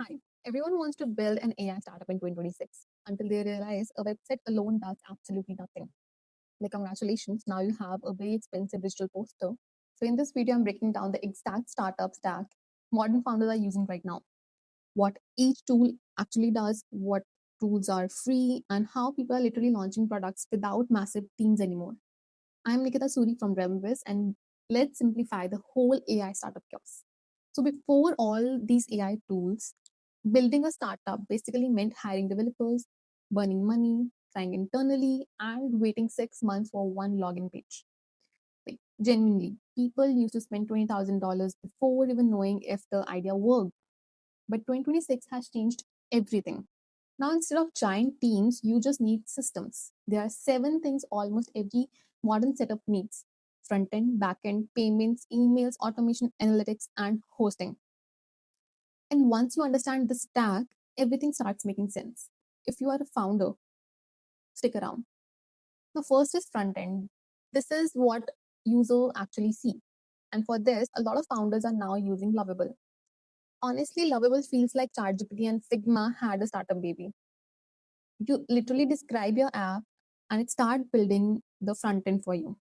Hi. Everyone wants to build an AI startup in 2026 until they realize a website alone does absolutely nothing. Like, congratulations, now you have a very expensive digital poster. So, in this video, I'm breaking down the exact startup stack modern founders are using right now, what each tool actually does, what tools are free, and how people are literally launching products without massive teams anymore. I'm Nikita Suri from Remvis, and let's simplify the whole AI startup chaos. So, before all these AI tools, building a startup basically meant hiring developers, burning money, trying internally, and waiting 6 months for one login page. Like, genuinely, people used to spend $20,000 before even knowing if the idea worked. But 2026 has changed everything. Now, instead of giant teams, you just need systems. There are seven things almost every modern setup needs: front end, back end, payments, emails, automation, analytics, and hosting. And once you understand the stack, everything starts making sense. If you are a founder, stick around. The first is front end. This is what user actually see. And for this, a lot of founders are now using Lovable. Honestly, Lovable feels like ChatGPT and Figma had a startup baby. You literally describe your app and it start building the front end for you,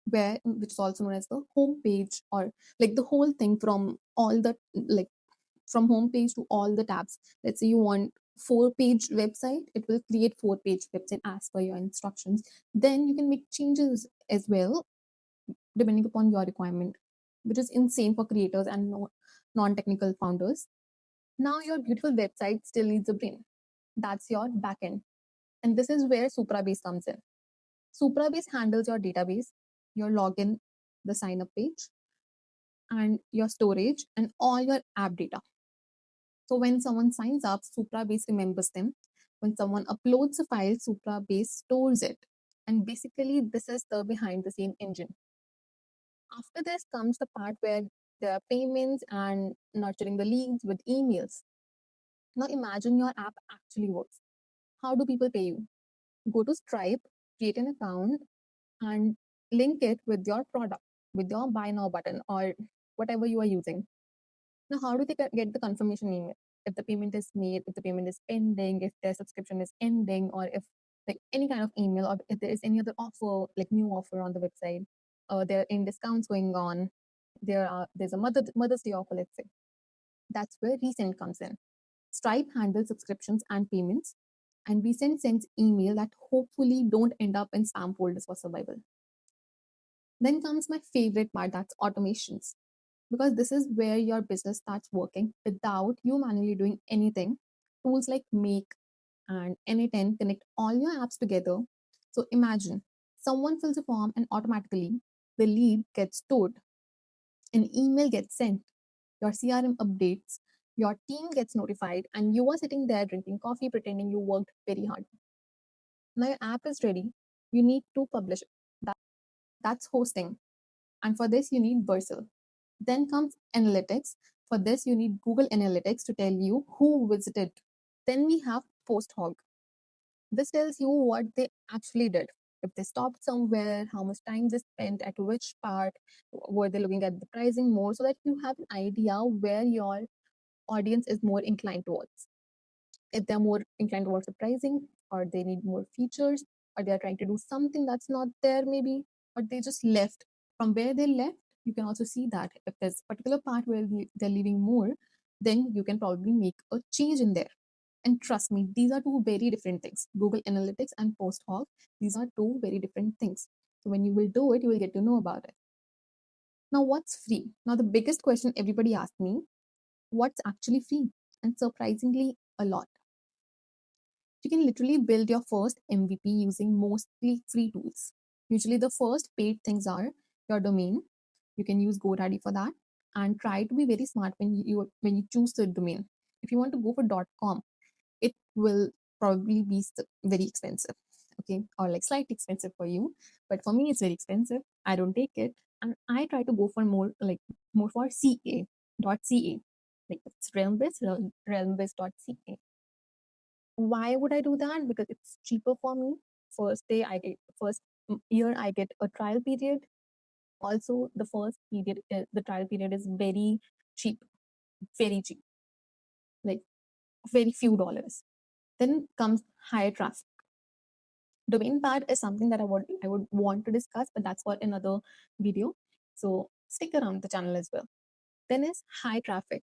where which is also known as the home page, or like the whole thing from all the, like, from home page to all the tabs. Let's say you want 4-page website, it will create 4-page website as per your instructions. Then you can make changes as well depending upon your requirement, which is insane for creators and non-technical founders. Now your beautiful website still needs a brain. That's your backend. And this is where Suprabase comes in. Suprabase handles your database, your login, the sign up page, and your storage and all your app data. So when someone signs up, Suprabase remembers them. When someone uploads a file, Suprabase stores it. And basically, this is the behind the scene engine. After this comes the part where there are payments and nurturing the leads with emails. Now imagine your app actually works. How do people pay you? Go to Stripe, create an account, and link it with your product, with your buy now button or whatever you are using. Now, how do they get the confirmation email? If the payment is made, if the payment is pending, if their subscription is ending, or if like any kind of email, or if there is any other offer, like new offer on the website, there are in discounts going on, there's a Mother's Day offer, let's say. That's where Resend comes in. Stripe handles subscriptions and payments, and Resend sends email that hopefully don't end up in spam folders for survival. Then comes my favorite part, that's automations, because this is where your business starts working without you manually doing anything. Tools like Make and N8N connect all your apps together. So imagine someone fills a form and automatically the lead gets stored, an email gets sent, your CRM updates, your team gets notified, and you are sitting there drinking coffee pretending you worked very hard. Now your app is ready. You need to publish it. That's hosting. And for this, you need Vercel. Then comes analytics. For this, you need Google Analytics to tell you who visited. Then we have Post Hog. This tells you what they actually did. If they stopped somewhere, how much time they spent, at which part, were they looking at the pricing more, so that you have an idea where your audience is more inclined towards. If they're more inclined towards the pricing, or they need more features, or they're trying to do something that's not there, maybe, or they just left. From where they left, you can also see that if there's a particular part where they're leaving more, then you can probably make a change in there. And trust me, these are two very different things. Google Analytics and Post Hog, these are two very different things. So when you will do it, you will get to know about it. Now, what's free? Now, the biggest question everybody asks me, what's actually free? And surprisingly, a lot. You can literally build your first MVP using mostly free tools. Usually, the first paid things are your domain. You can use GoDaddy for that, and try to be very smart when you choose the domain. If you want to go for .com, it will probably be very expensive, okay, or like slightly expensive for you. But for me, it's very expensive. I don't take it, and I try to go for more for .ca, like it's realmbase.ca. Why would I do that? Because it's cheaper for me. First year I get a trial period. Also, the trial period is very cheap, very cheap. like very few dollars. Then comes higher traffic. Domain part is something that I would want to discuss, but that's for another video. So stick around the channel as well. Then is high traffic.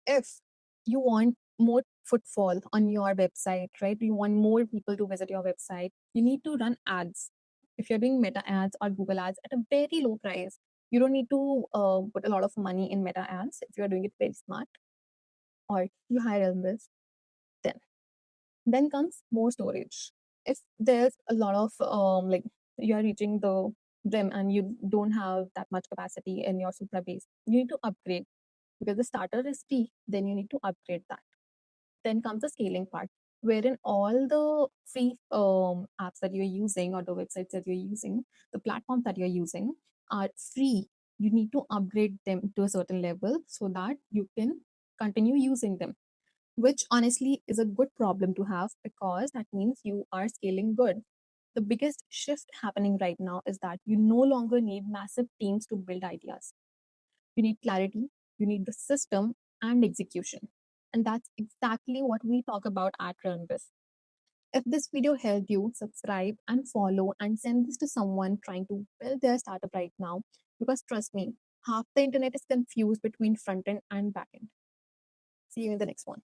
If you want more footfall on your website, right? You want more people to visit your website, you need to run ads. If you're doing meta ads or Google ads at a very low price, you don't need to put a lot of money in meta ads if you're doing it very smart, or you hire Elvis. Then then comes more storage. If there's a lot of like you're reaching the brim and you don't have that much capacity in your super base, you need to upgrade because the starter is free, then you need to upgrade that. Then comes the scaling part, wherein all the free apps that you're using or the websites that you're using, the platforms that you're using are free. You need to upgrade them to a certain level so that you can continue using them, which honestly is a good problem to have because that means you are scaling good. The biggest shift happening right now is that you no longer need massive teams to build ideas. You need clarity, you need the system and execution. And that's exactly what we talk about at Runbus. If this video helped you, subscribe and follow and send this to someone trying to build their startup right now. Because trust me, half the internet is confused between front end and back end. See you in the next one.